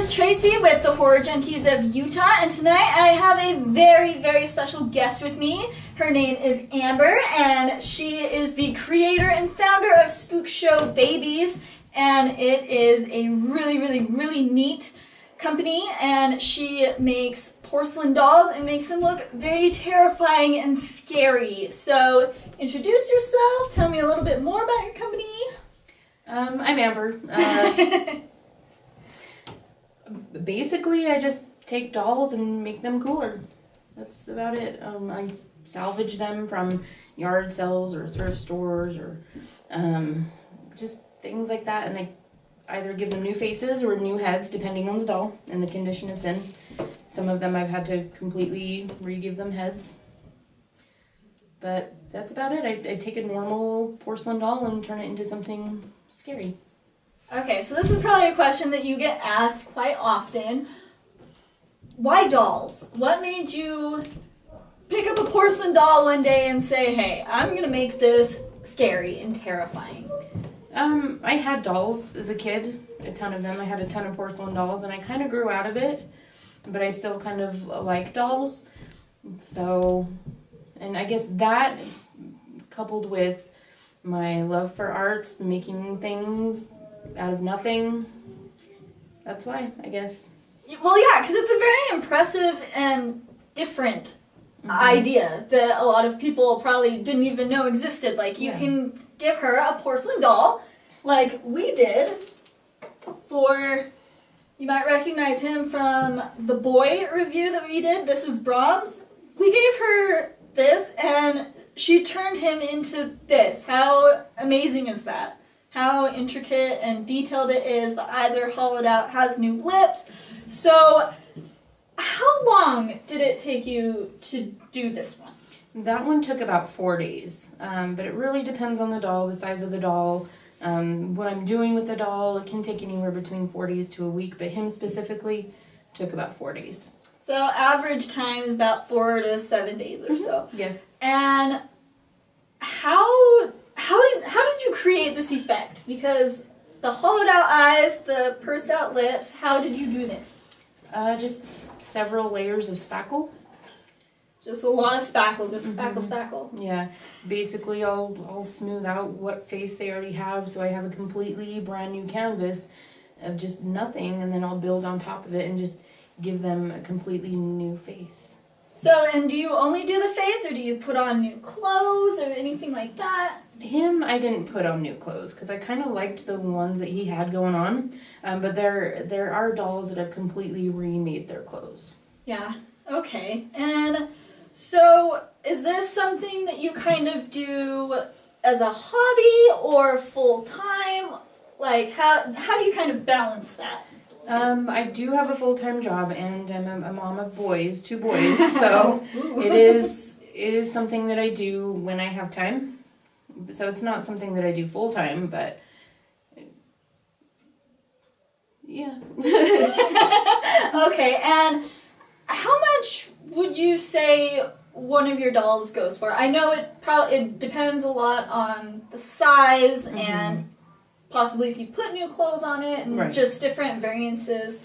is Tracy with the Horror Junkies of Utah, and tonight I have a very, very special guest with me. Her name is Amber, and she is the creator and founder of Spookshow Babies, and it is a really, really, really neat company, and she makes porcelain dolls and makes them look very terrifying and scary. So introduce yourself, tell me a little bit more about your company. I'm Amber. Basically, I just take dolls and make them cooler. That's about it. I salvage them from yard sales or thrift stores or just things like that, and I either give them new faces or new heads depending on the doll and the condition it's in. Some of them I've had to completely re-give them heads. But that's about it. I take a normal porcelain doll and turn it into something scary. Okay, so this is probably a question that you get asked quite often. Why dolls? What made you pick up a porcelain doll one day and say, hey, I'm going to make this scary and terrifying? I had dolls as a kid, a ton of them. I had a ton of porcelain dolls, and I kind of grew out of it, but I still kind of like dolls. So, and I guess that coupled with my love for arts, making things out of nothing, that's why, I guess. Well, yeah, because it's a very impressive and different idea that a lot of people probably didn't even know existed. Like, you can give her a porcelain doll, like we did, for, you might recognize him from the Boy review that we did. This is Brahms. We gave her this, and she turned him into this. How amazing is that? How intricate and detailed it is. The eyes are hollowed out, has new lips. So, how long did it take you to do this one? That one took about 4 days, but it really depends on the doll, the size of the doll, what I'm doing with the doll. It can take anywhere between 4 days to a week, but him specifically took about 4 days. So average time is about 4 to 7 days or so. Yeah. And how did you create this effect? Because the hollowed out eyes, the pursed out lips, how did you do this? Just several layers of spackle. Just a lot of spackle, just spackle. Yeah, basically I'll smooth out what face they already have, so I have a completely brand new canvas of just nothing, and then I'll build on top of it and just give them a completely new face. So, and do you only do the face, or do you put on new clothes or anything like that? Him, I didn't put on new clothes because I kind of liked the ones that he had going on, but there are dolls that have completely remade their clothes. Yeah, okay. And so, is this something that you kind of do as a hobby or full-time? Like, how do you kind of balance that? I do have a full-time job, and I'm a mom of boys, 2 boys, so it is something that I do when I have time. So it's not something that I do full-time, but yeah. Okay, and how much would you say one of your dolls goes for? I know it depends a lot on the size and possibly if you put new clothes on it and just different variances,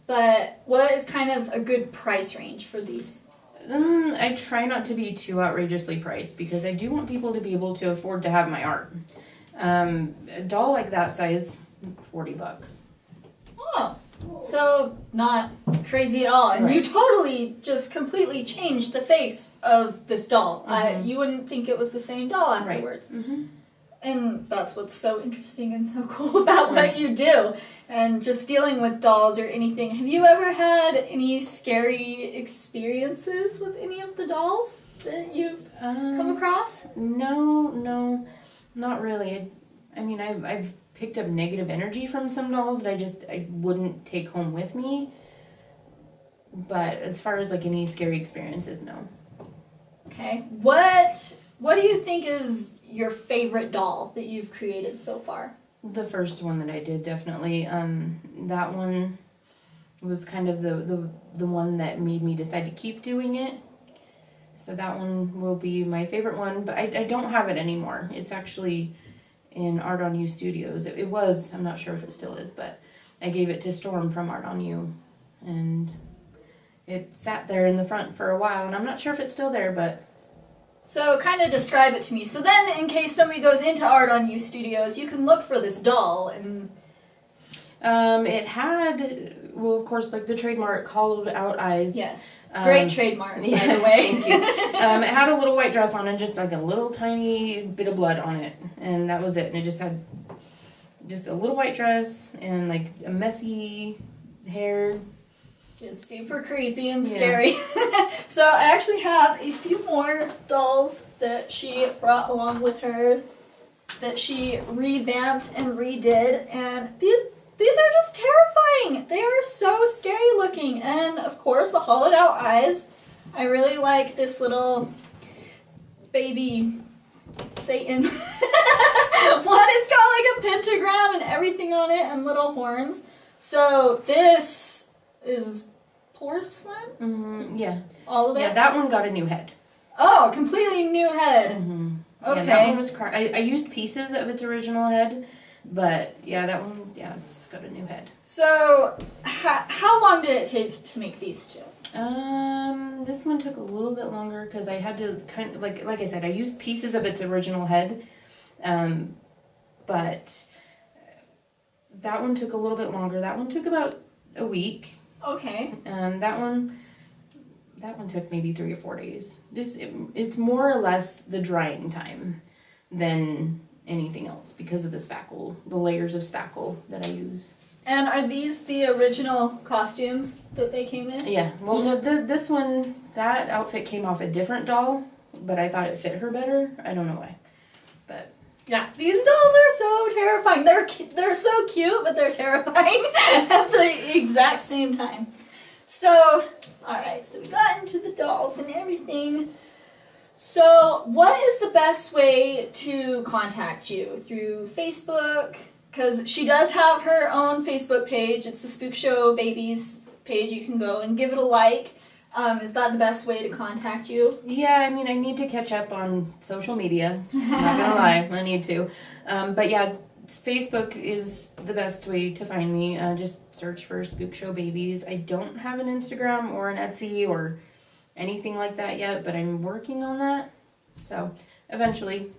but what is kind of a good price range for these? I try not to be too outrageously priced because I do want people to be able to afford to have my art. A doll like that size, $40. Oh, so not crazy at all. And you totally just completely changed the face of this doll. You wouldn't think it was the same doll afterwards. And that's what's so interesting and so cool about what you do. And just dealing with dolls or anything. Have you ever had any scary experiences with any of the dolls that you've come across? No, not really. I mean, I've picked up negative energy from some dolls that I wouldn't take home with me. But as far as like any scary experiences, no. Okay. What do you think is your favorite doll that you've created so far? The first one that I did, definitely. That one was kind of the one that made me decide to keep doing it. So that one will be my favorite one, but I don't have it anymore. It's actually in Art on You Studios. It was, I'm not sure if it still is, but I gave it to Storm from Art on You, and it sat there in the front for a while, and I'm not sure if it's still there, but... So kind of describe it to me. So then, in case somebody goes into Art on You Studios, you can look for this doll, and... It had, well, of course, like the trademark hollowed out eyes. Yes. Great trademark, by the way. Thank you. It had a little white dress on and just like a little tiny bit of blood on it. And that was it. And it just had just a little white dress and like a messy hair. Just super creepy and scary. So I actually have a few more dolls that she brought along with her that she revamped and redid. And these are just terrifying. They are so scary looking. And of course, the hollowed out eyes. I really like this little baby Satan one. It's got like a pentagram and everything on it and little horns. So this is porcelain? Yeah. All of it? Yeah, that one got a new head. Oh, completely new head. Okay. Yeah, that one was I used pieces of its original head. But, yeah, that one, yeah, it's got a new head. So, how long did it take to make these two? This one took a little bit longer because I had to kind of, like I said, I used pieces of its original head. But that one took a little bit longer. That one took about a week. Okay. That one took maybe 3 or 4 days. It's more or less the drying time than anything else because of the spackle, the layers of spackle that I use. And are these the original costumes that they came in? Yeah. Well, this one, that outfit came off a different doll, but I thought it fit her better. I don't know why. But yeah, these dolls are so terrifying. They're so cute, but they're terrifying at the exact same time. So, alright, so we got into the dolls and everything. So, what is the best way to contact you? Through Facebook? Because she does have her own Facebook page. It's the Spookshow Babies page. You can go and give it a like. Is that the best way to contact you? Yeah, I mean, I need to catch up on social media. I'm not gonna lie, I need to. But yeah, Facebook is the best way to find me. Just search for Spookshow Babies. I don't have an Instagram or an Etsy or anything like that yet, but I'm working on that. So, eventually.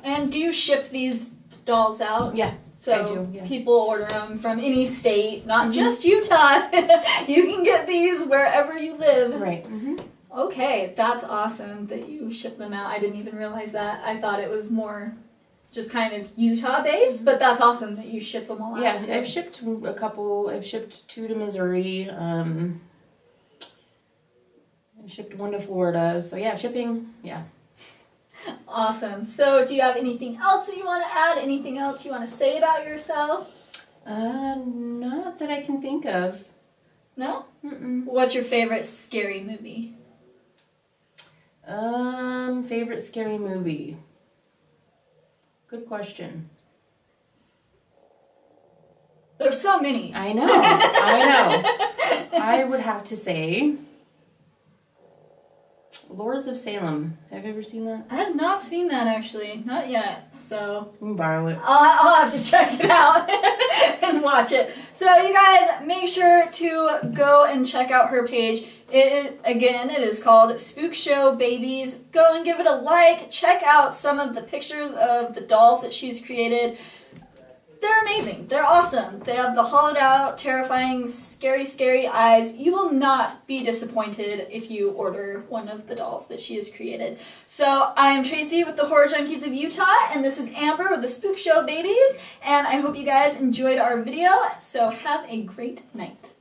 And do you ship these dolls out? Yeah. So I do, yeah. People order them from any state, not just Utah. You can get these wherever you live. Right. Okay, that's awesome that you ship them out. I didn't even realize that. I thought it was more just kind of Utah-based, but that's awesome that you ship them all out. Yeah, too. I've shipped a couple. I've shipped 2 to Missouri. I shipped 1 to Florida. So yeah, shipping, yeah. Awesome. So do you have anything else that you want to add? Anything else you want to say about yourself? Not that I can think of. No? Mm-mm. What's your favorite scary movie? Favorite scary movie? Good question. There's so many. I know. I know. I would have to say Lords of Salem. Have you ever seen that? I have not seen that actually. Not yet. So You can borrow it. I'll have to check it out and watch it. So you guys make sure to go and check out her page. It is called Spookshow Babies. Go and give it a like. Check out some of the pictures of the dolls that she's created. They're amazing. They're awesome. They have the hollowed out, terrifying, scary, scary eyes. You will not be disappointed if you order one of the dolls that she has created. So I am Tracy with the Horror Junkies of Utah, and this is Amber with the Spookshow Babies, and I hope you guys enjoyed our video, so have a great night.